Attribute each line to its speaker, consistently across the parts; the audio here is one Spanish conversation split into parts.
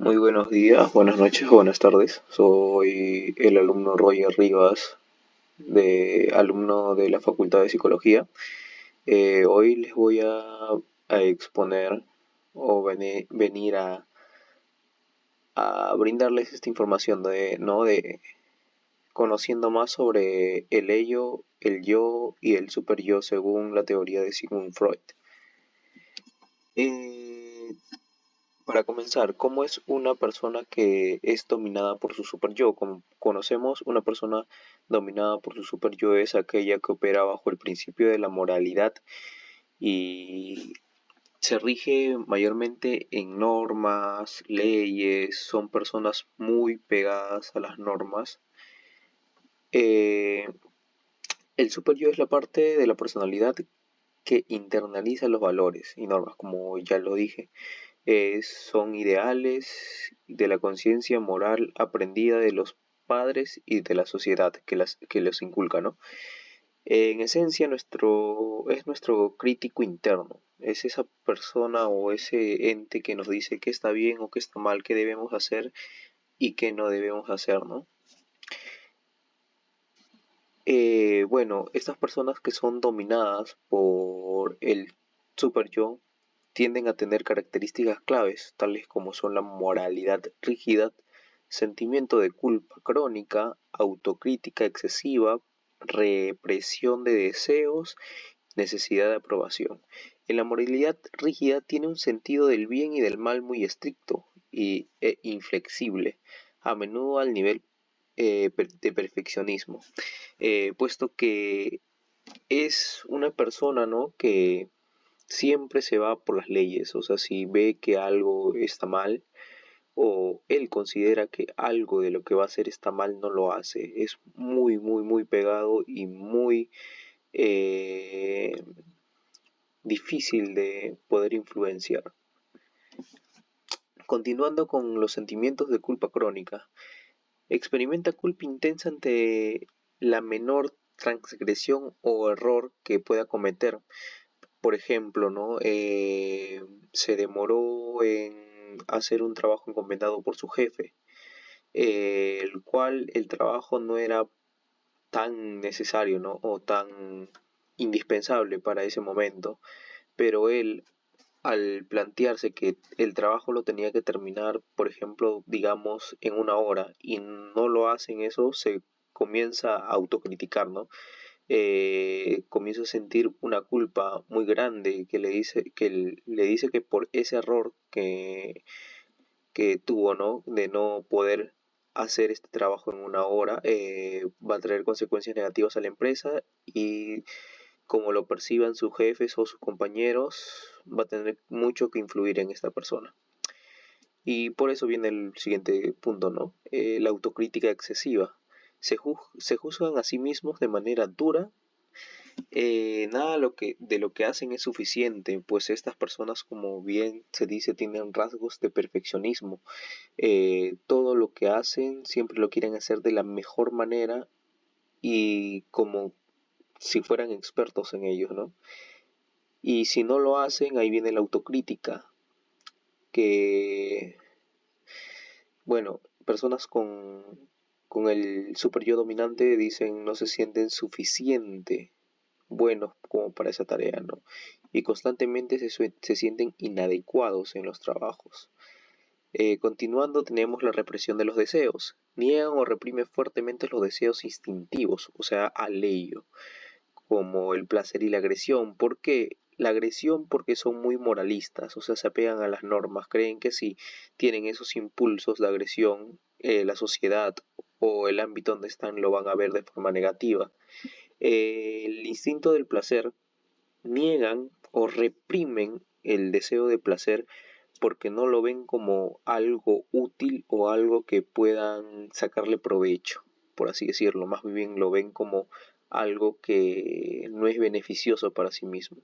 Speaker 1: Muy buenos días, buenas noches o buenas tardes. Soy el alumno Roger Rivas, alumno de la Facultad de Psicología. Hoy les voy a exponer o venir a brindarles esta información de conociendo más sobre el ello, el yo y el super yo según la teoría de Sigmund Freud. Eh, Para comenzar, ¿cómo es una persona que es dominada por su super yo? Como conocemos, una persona dominada por su super yo es aquella que opera bajo el principio de la moralidad y se rige mayormente en normas, leyes, son personas muy pegadas a las normas. Eh, el super yo es la parte de la personalidad que internaliza los valores y normas, como ya lo dije. Son ideales de la conciencia moral aprendida de los padres y de la sociedad que los inculca, ¿no? En esencia, es nuestro crítico interno, es esa persona o ese ente que nos dice qué está bien o qué está mal, qué debemos hacer y qué no debemos hacer, ¿no? Bueno, estas personas que son dominadas por el super yo tienden a tener características claves, tales como son la moralidad rígida, sentimiento de culpa crónica, autocrítica excesiva, represión de deseos, necesidad de aprobación. En la moralidad rígida tiene un sentido del bien y del mal muy estricto e inflexible, a menudo al nivel de perfeccionismo, puesto que es una persona, ¿no?, que siempre se va por las leyes, o sea, si ve que algo está mal o él considera que algo de lo que va a hacer está mal, no lo hace. Es muy, muy, muy pegado y muy eh, difícil de poder influenciar. Continuando con los sentimientos de culpa crónica, experimenta culpa intensa ante la menor transgresión o error que pueda cometer. Por ejemplo, ¿no? Se demoró en hacer un trabajo encomendado por su jefe, el cual el trabajo no era tan necesario, ¿no? O tan indispensable para ese momento, pero él, al plantearse que el trabajo lo tenía que terminar, por ejemplo, digamos, en una hora, y no lo hace en eso, se comienza a autocriticar, ¿no? Comienza a sentir una culpa muy grande le dice que por ese error que tuvo, ¿no?, de no poder hacer este trabajo en una hora, va a traer consecuencias negativas a la empresa y como lo perciban sus jefes o sus compañeros, va a tener mucho que influir en esta persona. Y por eso viene el siguiente punto, ¿no? La autocrítica excesiva. Se juzgan a sí mismos de manera dura. Nada de lo que hacen es suficiente, pues estas personas, como bien se dice, tienen rasgos de perfeccionismo. Todo lo que hacen siempre lo quieren hacer de la mejor manera y como si fueran expertos en ello, ¿no? Y si no lo hacen, ahí viene la autocrítica, que, bueno, personas con el super yo dominante dicen no se sienten suficiente buenos como para esa tarea, ¿no? Y constantemente se sienten inadecuados en los trabajos. Continuando, tenemos la represión de los deseos. Niegan o reprimen fuertemente los deseos instintivos, o sea, al ello, como el placer y la agresión. ¿Por qué? La agresión porque son muy moralistas, o sea, se apegan a las normas, creen que si tienen esos impulsos de agresión, la sociedad o el ámbito donde están lo van a ver de forma negativa. El instinto del placer, niegan o reprimen el deseo de placer porque no lo ven como algo útil o algo que puedan sacarle provecho, por así decirlo. Más bien lo ven como algo que no es beneficioso para sí mismo.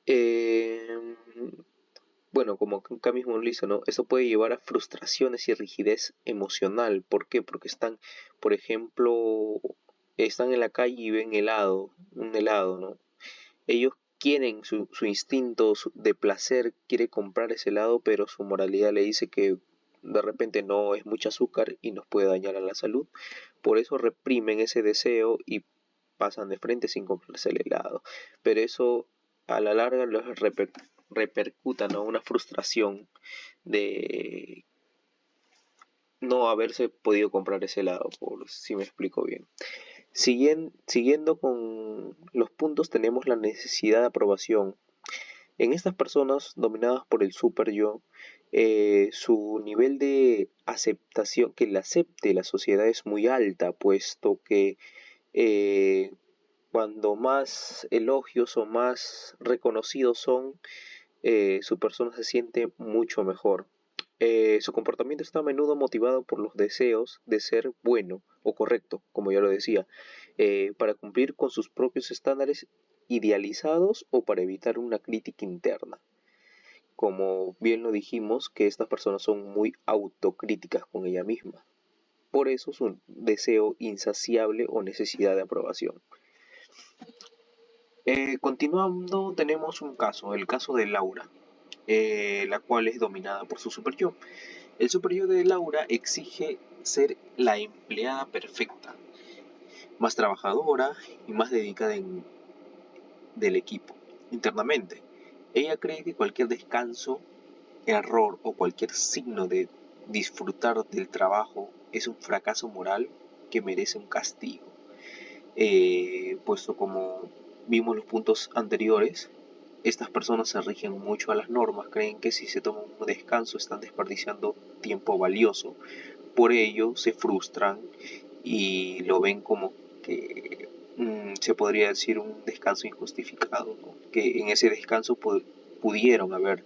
Speaker 1: Eh, bueno, como acá mismo lo dice, ¿no? Eso puede llevar a frustraciones y rigidez emocional. ¿Por qué? Porque están, por ejemplo, están en la calle y ven un helado, ¿no? Ellos quieren, su instinto de placer quiere comprar ese helado, pero su moralidad le dice que de repente no es mucho azúcar y nos puede dañar a la salud. Por eso reprimen ese deseo y pasan de frente sin comprarse el helado. Pero eso a la larga les repercuta, ¿no? Una frustración de no haberse podido comprar ese helado, por si me explico bien. Siguiendo con los puntos, tenemos la necesidad de aprobación. En estas personas dominadas por el super yo, su nivel de aceptación, que le acepte la sociedad es muy alta, puesto que eh, cuando más elogios o más reconocidos son, su persona se siente mucho mejor. Su comportamiento está a menudo motivado por los deseos de ser bueno o correcto, como ya lo decía, para cumplir con sus propios estándares idealizados o para evitar una crítica interna. Como bien lo dijimos, que estas personas son muy autocríticas con ella misma. Por eso es un deseo insaciable o necesidad de aprobación. Continuando, tenemos un caso, el caso de Laura, la cual es dominada por su super yo. El super yo de Laura exige ser la empleada perfecta, más trabajadora y más dedicada del equipo. Internamente, ella cree que cualquier descanso, error o cualquier signo de disfrutar del trabajo es un fracaso moral que merece un castigo. Puesto como vimos los puntos anteriores, estas personas se rigen mucho a las normas, creen que si se toman un descanso están desperdiciando tiempo valioso. Por ello se frustran y lo ven como que se podría decir un descanso injustificado, ¿no? Que en ese descanso pudieron haber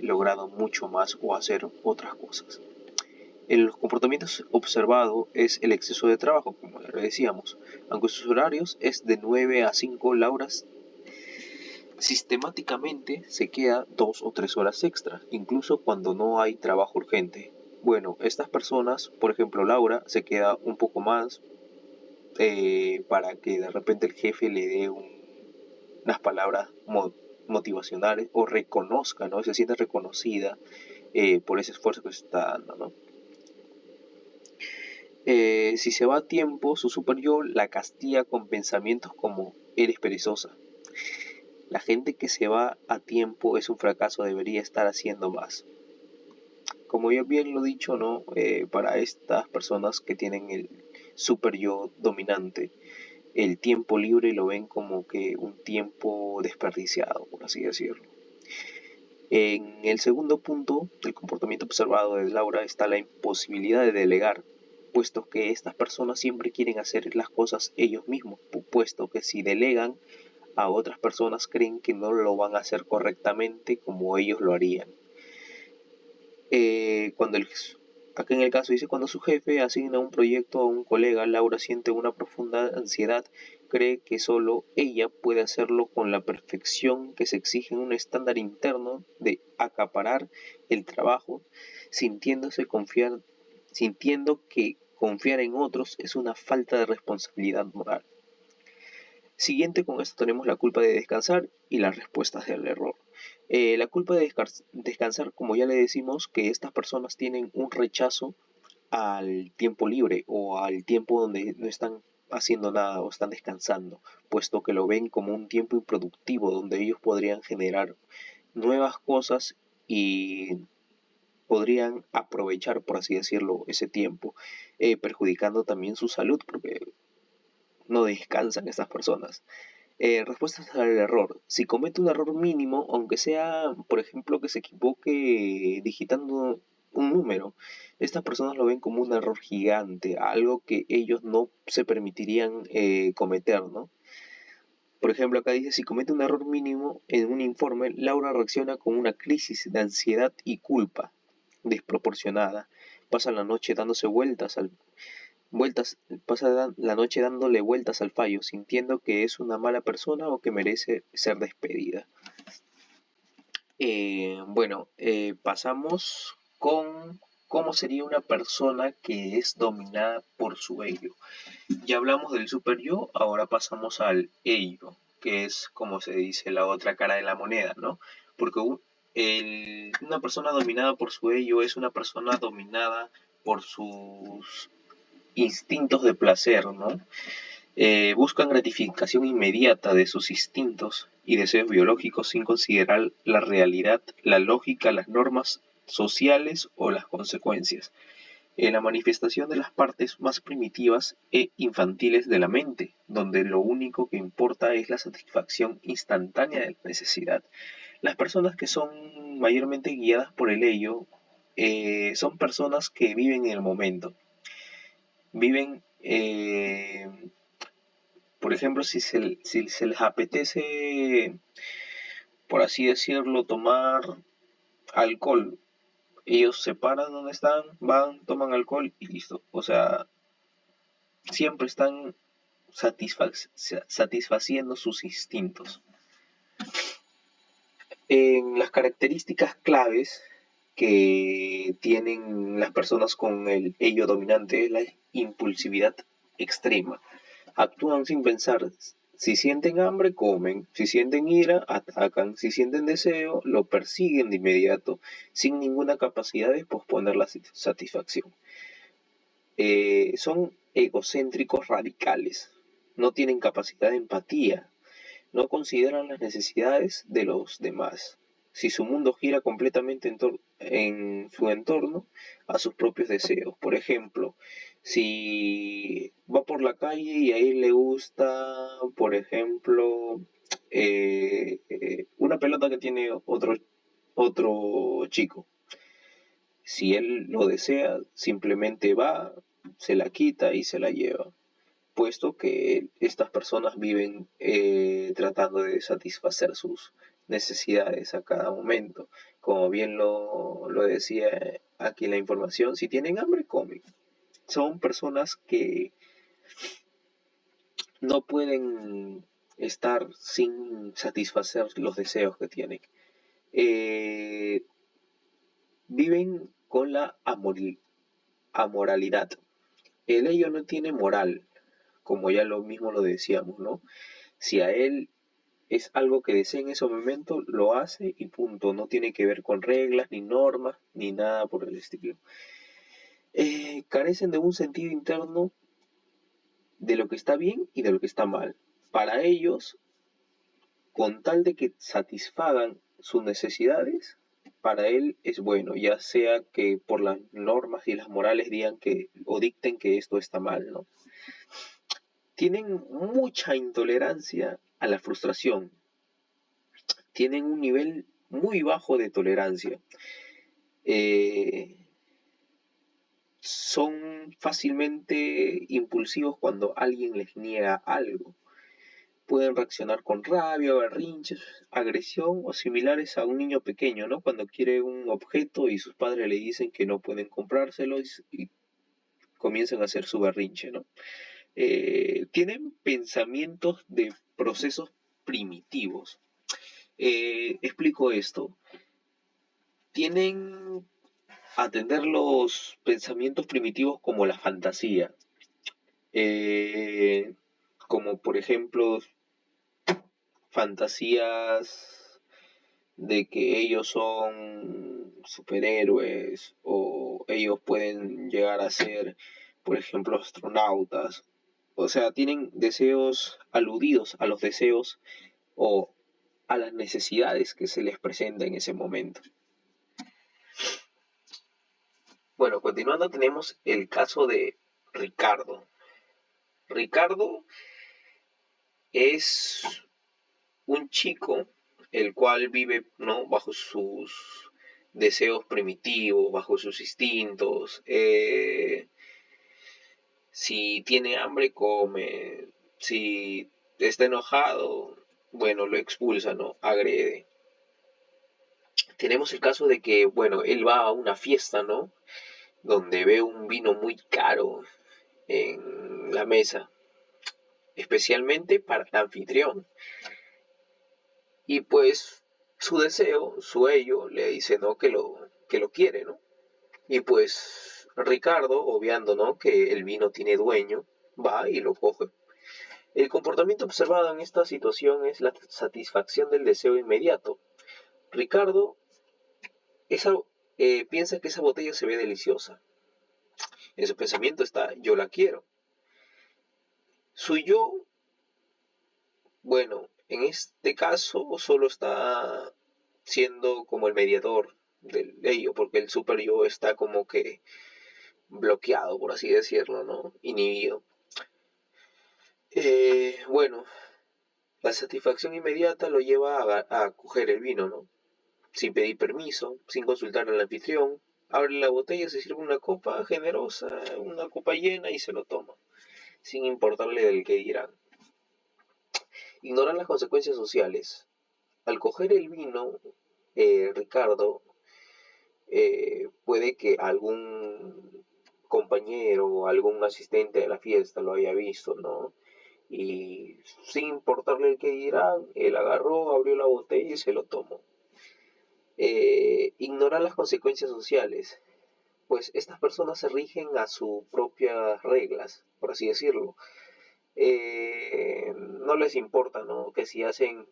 Speaker 1: logrado mucho más o hacer otras cosas. En los comportamientos observados es el exceso de trabajo, como ya lo decíamos. Aunque sus horarios es de 9 a 5, Laura sistemáticamente se queda 2 o 3 horas extra, incluso cuando no hay trabajo urgente. Bueno, estas personas, por ejemplo Laura, se queda un poco más para que de repente el jefe le dé unas palabras motivacionales o reconozca, ¿no? Se siente reconocida por ese esfuerzo que se está dando, ¿no? Si se va a tiempo, su super yo la castiga con pensamientos como eres perezosa. La gente que se va a tiempo es un fracaso, debería estar haciendo más. Como ya bien lo he dicho, ¿no? Para estas personas que tienen el super yo dominante, el tiempo libre lo ven como que un tiempo desperdiciado, por así decirlo. En el segundo punto del comportamiento observado de Laura está la imposibilidad de delegar, puesto que estas personas siempre quieren hacer las cosas ellos mismos, puesto que si delegan a otras personas creen que no lo van a hacer correctamente como ellos lo harían. Cuando acá en el caso dice, cuando su jefe asigna un proyecto a un colega, Laura siente una profunda ansiedad, cree que solo ella puede hacerlo con la perfección que se exige en un estándar interno de acaparar el trabajo, sintiendo que confiar en otros es una falta de responsabilidad moral. Siguiente con esto tenemos la culpa de descansar y las respuestas del error. La culpa de descansar, como ya le decimos, que estas personas tienen un rechazo al tiempo libre o al tiempo donde no están haciendo nada o están descansando, puesto que lo ven como un tiempo improductivo donde ellos podrían generar nuevas cosas y podrían aprovechar, por así decirlo, ese tiempo, perjudicando también su salud, porque no descansan estas personas. Respuestas al error. Si comete un error mínimo, aunque sea, por ejemplo, que se equivoque digitando un número, estas personas lo ven como un error gigante, algo que ellos no se permitirían cometer, ¿no? Por ejemplo, acá dice, si comete un error mínimo en un informe, Laura reacciona con una crisis de ansiedad y culpa desproporcionada. Pasa la noche dándose pasa la noche dándole vueltas al fallo, sintiendo que es una mala persona o que merece ser despedida. Pasamos con cómo sería una persona que es dominada por su ello. Ya hablamos del super yo, ahora pasamos al ello. que es, como se dice, la otra cara de la moneda, ¿no? Porque una persona dominada por su ello es una persona dominada por sus instintos de placer, ¿no? Buscan gratificación inmediata de sus instintos y deseos biológicos sin considerar la realidad, la lógica, las normas sociales o las consecuencias. La manifestación de las partes más primitivas e infantiles de la mente, donde lo único que importa es la satisfacción instantánea de la necesidad. Las personas que son mayormente guiadas por el ello son personas que viven en el momento. Viven, por ejemplo, si se les apetece, por así decirlo, tomar alcohol, ellos se paran donde están, van, toman alcohol y listo. O sea, siempre están satisfaciendo sus instintos. En las características claves que tienen las personas con el ello dominante es la impulsividad extrema. Actúan sin pensar. Si sienten hambre, comen. Si sienten ira, atacan. Si sienten deseo, lo persiguen de inmediato, sin ninguna capacidad de posponer la satisfacción. Son egocéntricos radicales. No tienen capacidad de empatía. No consideran las necesidades de los demás. Si su mundo gira completamente en su entorno a sus propios deseos. Por ejemplo, si va por la calle y a él le gusta, por ejemplo, una pelota que tiene otro chico. Si él lo desea, simplemente va, se la quita y se la lleva, puesto que estas personas viven tratando de satisfacer sus necesidades a cada momento. Como bien lo decía aquí en la información, si tienen hambre, comen. Son personas que no pueden estar sin satisfacer los deseos que tienen. Eh, Viven con la amoralidad. El ello no tiene moral, como ya lo mismo lo decíamos, ¿no? Si a él es algo que desea en ese momento, lo hace y punto. No tiene que ver con reglas, ni normas, ni nada por el estilo. Carecen de un sentido interno de lo que está bien y de lo que está mal. Para ellos, con tal de que satisfagan sus necesidades, para él es bueno, ya sea que por las normas y las morales digan que o dicten que esto está mal, ¿no? Tienen mucha intolerancia a la frustración, tienen un nivel muy bajo de tolerancia. Eh, Son fácilmente impulsivos cuando alguien les niega algo. Pueden reaccionar con rabia, berrinches, agresión o similares a un niño pequeño, ¿no? Cuando quiere un objeto y sus padres le dicen que no pueden comprárselo y comienzan a hacer su berrinche, ¿no? Tienen pensamientos de procesos primitivos. Explico esto. Tienen atender los pensamientos primitivos como la fantasía, eh, como por ejemplo fantasías de que ellos son superhéroes o ellos pueden llegar a ser, por ejemplo, astronautas. O sea, tienen deseos aludidos a los deseos o a las necesidades que se les presenta en ese momento. Bueno, continuando tenemos el caso de Ricardo. Ricardo es un chico el cual vive, ¿no?, bajo sus deseos primitivos, bajo sus instintos. Si tiene hambre, come. Si está enojado, bueno, lo expulsa, ¿no? Agrede. Tenemos el caso de que, bueno, él va a una fiesta, ¿no? Donde ve un vino muy caro en la mesa, especialmente para el anfitrión. Y pues su deseo, su ello, le dice, ¿no?, que lo quiere, ¿no? Y pues Ricardo, obviando, ¿no?, que el vino tiene dueño, va y lo coge. El comportamiento observado en esta situación es la satisfacción del deseo inmediato. Ricardo esa, piensa que esa botella se ve deliciosa. En su pensamiento está, yo la quiero. Su yo, bueno, en este caso solo está siendo como el mediador de ello, porque el super yo está como que bloqueado, por así decirlo, ¿no? Inhibido. Bueno, la satisfacción inmediata lo lleva a coger el vino, ¿no? Sin pedir permiso, sin consultar al anfitrión. Abre la botella, se sirve una copa generosa, una copa llena y se lo toma, sin importarle del que dirán. Ignorar las consecuencias sociales. Al coger el vino, Ricardo, puede que algún compañero o algún asistente de la fiesta lo haya visto, ¿no? Y sin importarle el que dirán, él agarró, abrió la botella y se lo tomó. Ignorar las consecuencias sociales, pues estas personas se rigen a sus propias reglas, por así decirlo. No les importa, ¿no? Que si hacen,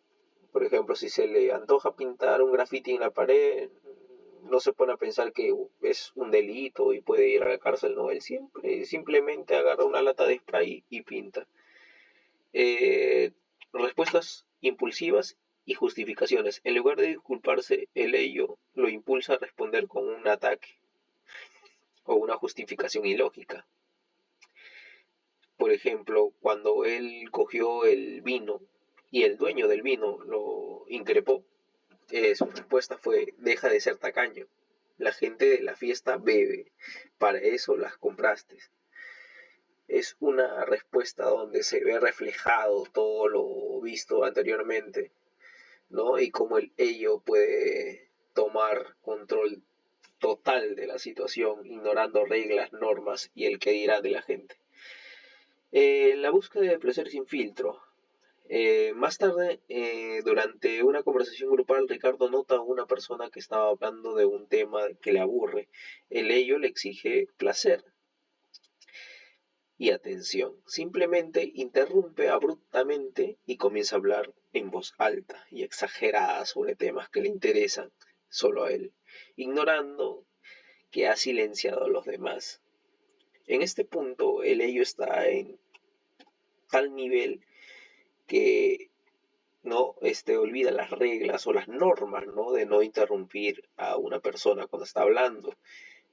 Speaker 1: por ejemplo, si se le antoja pintar un graffiti en la pared, no se pone a pensar que es un delito y puede ir a la cárcel, no, él simplemente agarra una lata de spray y pinta. Respuestas impulsivas y justificaciones. En lugar de disculparse, el ello lo impulsa a responder con un ataque o una justificación ilógica. Por ejemplo, cuando él cogió el vino y el dueño del vino lo increpó, su respuesta fue, deja de ser tacaño. La gente de la fiesta bebe, para eso las compraste. Es una respuesta donde se ve reflejado todo lo visto anteriormente, ¿no? Y cómo el ello puede tomar control total de la situación, ignorando reglas, normas y el que dirá de la gente. La búsqueda de placer sin filtro. Más tarde, durante una conversación grupal, Ricardo nota a una persona que estaba hablando de un tema que le aburre. El ello le exige placer y atención. Simplemente interrumpe abruptamente y comienza a hablar en voz alta y exagerada sobre temas que le interesan solo a él, ignorando que ha silenciado a los demás. En este punto, el ello está en tal nivel que no olvida las reglas o las normas, ¿no? De no interrumpir a una persona cuando está hablando.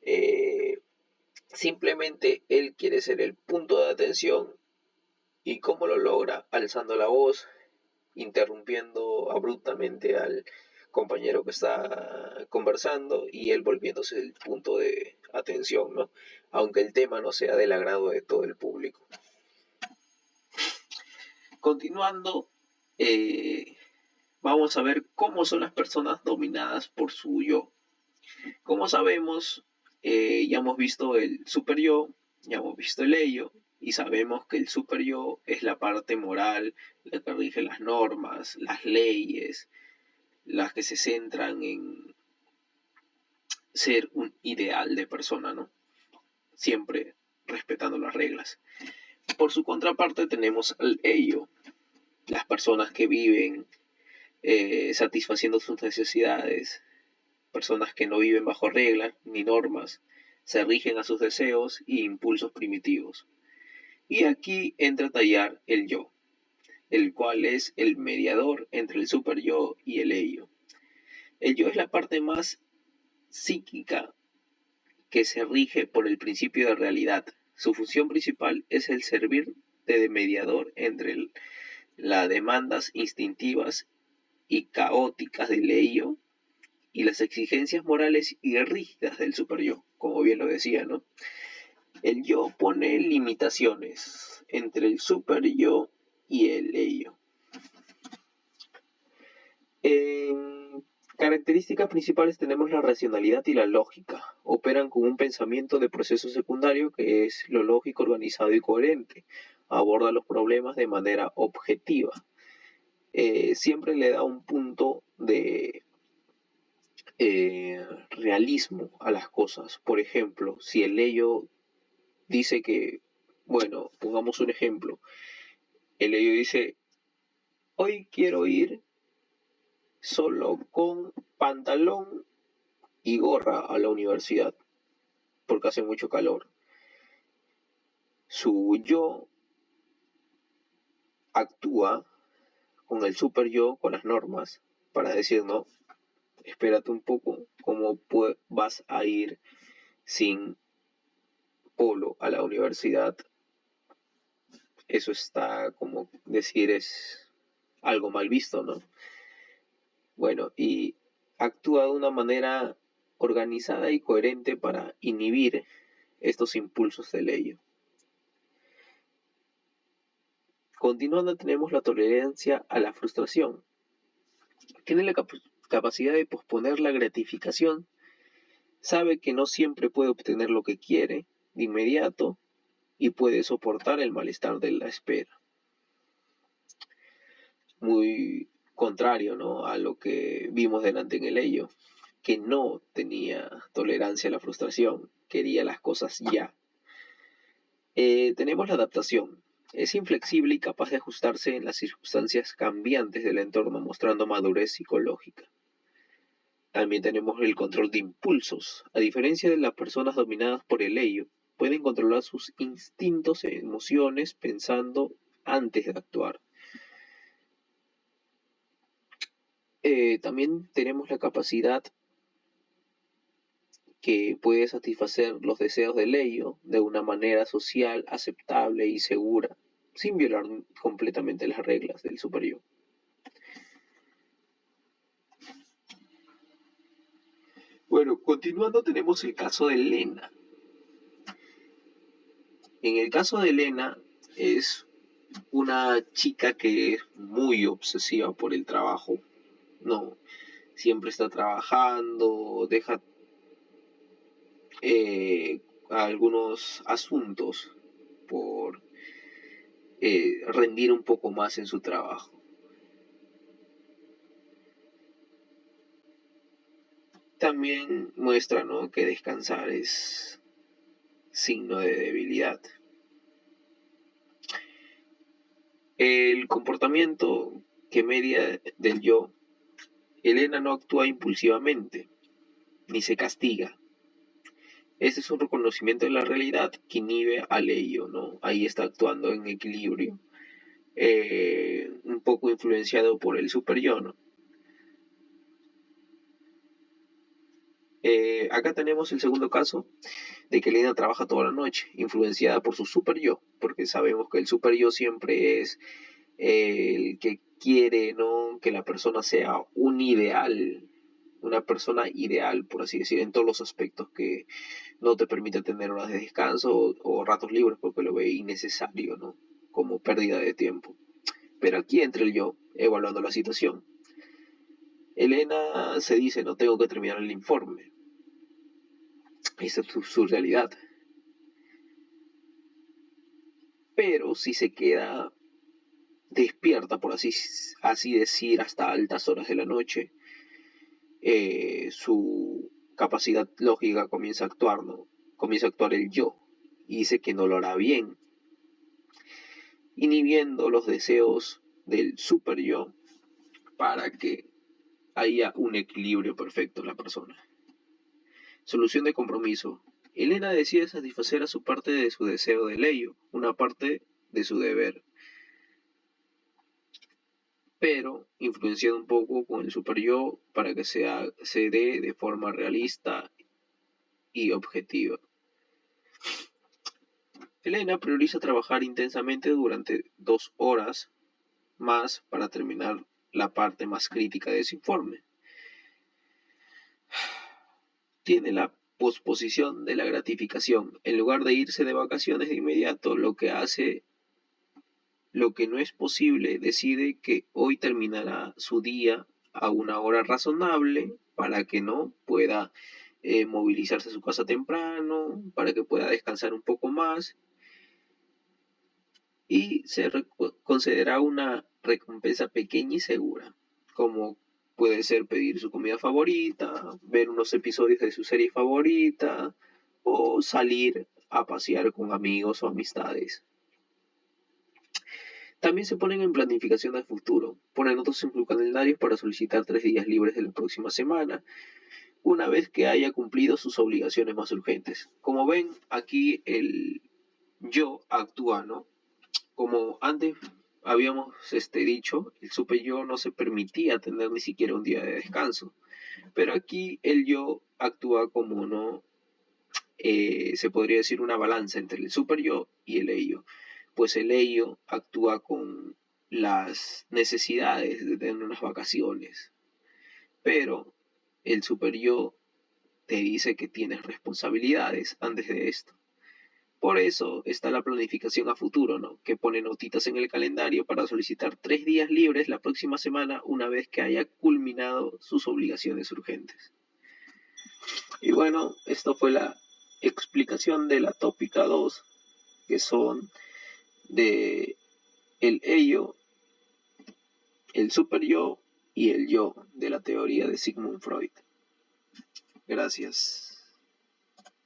Speaker 1: Eh, Simplemente él quiere ser el punto de atención. ¿Y cómo lo logra? Alzando la voz, interrumpiendo abruptamente al compañero que está conversando y él volviéndose el punto de atención, ¿no? Aunque el tema no sea del agrado de todo el público. Continuando, vamos a ver cómo son las personas dominadas por su yo. Como sabemos, ya hemos visto el super yo, ya hemos visto el ello, y sabemos que el super yo es la parte moral, la que rige las normas, las leyes, las que se centran en ser un ideal de persona, ¿no? Siempre respetando las reglas. Por su contraparte tenemos al ello, las personas que viven satisfaciendo sus necesidades, personas que no viven bajo reglas ni normas, se rigen a sus deseos e impulsos primitivos. Y aquí entra a tallar el yo, el cual es el mediador entre el super yo y el ello. El yo es la parte más psíquica que se rige por el principio de realidad. Su función principal es el servir de mediador entre las demandas instintivas y caóticas del ello y las exigencias morales y rígidas del super yo, como bien lo decía, ¿no? El yo pone limitaciones entre el super yo y el ello. En características principales tenemos la racionalidad y la lógica. Operan con un pensamiento de proceso secundario que es lo lógico, organizado y coherente. Aborda los problemas de manera objetiva. Siempre le da un punto de realismo a las cosas. Por ejemplo, si el ello dice que, bueno, pongamos un ejemplo, El Ello dice, hoy quiero ir solo con pantalón y gorra a la universidad porque hace mucho calor. Su yo actúa con el super yo, con las normas, para decir, no, espérate un poco, ¿cómo vas a ir sin polo a la universidad? Eso está como decir es algo mal visto, ¿no? Bueno, y actúa de una manera organizada y coherente para inhibir estos impulsos del ello. Continuando tenemos la tolerancia a la frustración. Tiene la capacidad de posponer la gratificación, sabe que no siempre puede obtener lo que quiere de inmediato y puede soportar el malestar de la espera. Muy contrario, ¿no?, a lo que vimos delante en el ello, que no tenía tolerancia a la frustración, quería las cosas ya. Tenemos la adaptación. Es inflexible y capaz de ajustarse en las circunstancias cambiantes del entorno, mostrando madurez psicológica. También tenemos el control de impulsos. A diferencia de las personas dominadas por el ello, pueden controlar sus instintos e emociones pensando antes de actuar. También tenemos la capacidad que puede satisfacer los deseos del ello de una manera social, aceptable y segura, sin violar completamente las reglas del superior. Bueno, continuando tenemos el caso de Elena. En el caso de Elena es una chica que es muy obsesiva por el trabajo, no, siempre está trabajando, deja algunos asuntos por rendir un poco más en su trabajo. También muestra, ¿no?, que descansar es signo de debilidad. El comportamiento que media del yo, Elena no actúa impulsivamente, ni se castiga. Este es un reconocimiento de la realidad que inhibe al ello, ¿no? Ahí está actuando en equilibrio, un poco influenciado por el super yo, ¿no? Acá tenemos el segundo caso de que Elena trabaja toda la noche, influenciada por su super yo, porque sabemos que el super yo siempre es el que quiere, ¿no?, que la persona sea un ideal, una persona ideal, por así decir, en todos los aspectos, que no te permite tener horas de descanso o ratos libres porque lo ve innecesario, ¿no?, como pérdida de tiempo. Pero aquí entra el yo, evaluando la situación. Elena se dice, no tengo que terminar el informe. Esa es su realidad. Pero si se queda despierta, por así decir, hasta altas horas de la noche, su capacidad lógica comienza a actuar, ¿no? Comienza a actuar el yo y dice que no lo hará bien, inhibiendo los deseos del super yo para que haya un equilibrio perfecto en la persona. Solución de compromiso. Elena decide satisfacer a su parte de su deseo de ello, una parte de su deber, pero influenciado un poco con el super yo para que se dé de forma realista y objetiva. Elena prioriza trabajar intensamente durante 2 horas más para terminar la parte más crítica de su informe. Tiene la posposición de la gratificación. En lugar de irse de vacaciones de inmediato, lo que no es posible, decide que hoy terminará su día a una hora razonable para que no pueda movilizarse a su casa temprano, para que pueda descansar un poco más y se considera una recompensa pequeña y segura, como puede ser pedir su comida favorita, ver unos episodios de su serie favorita o salir a pasear con amigos o amistades. También se ponen en planificación del futuro. Ponen notas en sus calendarios para solicitar 3 días libres de la próxima semana, una vez que haya cumplido sus obligaciones más urgentes. Como ven, aquí el yo actúa, ¿no? Como antes habíamos dicho, el super yo no se permitía tener ni siquiera un día de descanso. Pero aquí el yo actúa como no, se podría decir una balanza entre el super yo y el ello. Pues el ello actúa con las necesidades de tener unas vacaciones. Pero el super yo te dice que tienes responsabilidades antes de esto. Por eso está la planificación a futuro, ¿no? Que pone notitas en el calendario para solicitar 3 días libres la próxima semana una vez que haya culminado sus obligaciones urgentes. Y bueno, esto fue la explicación de la tópica 2, que son de el ello, el super yo y el yo de la teoría de Sigmund Freud. Gracias.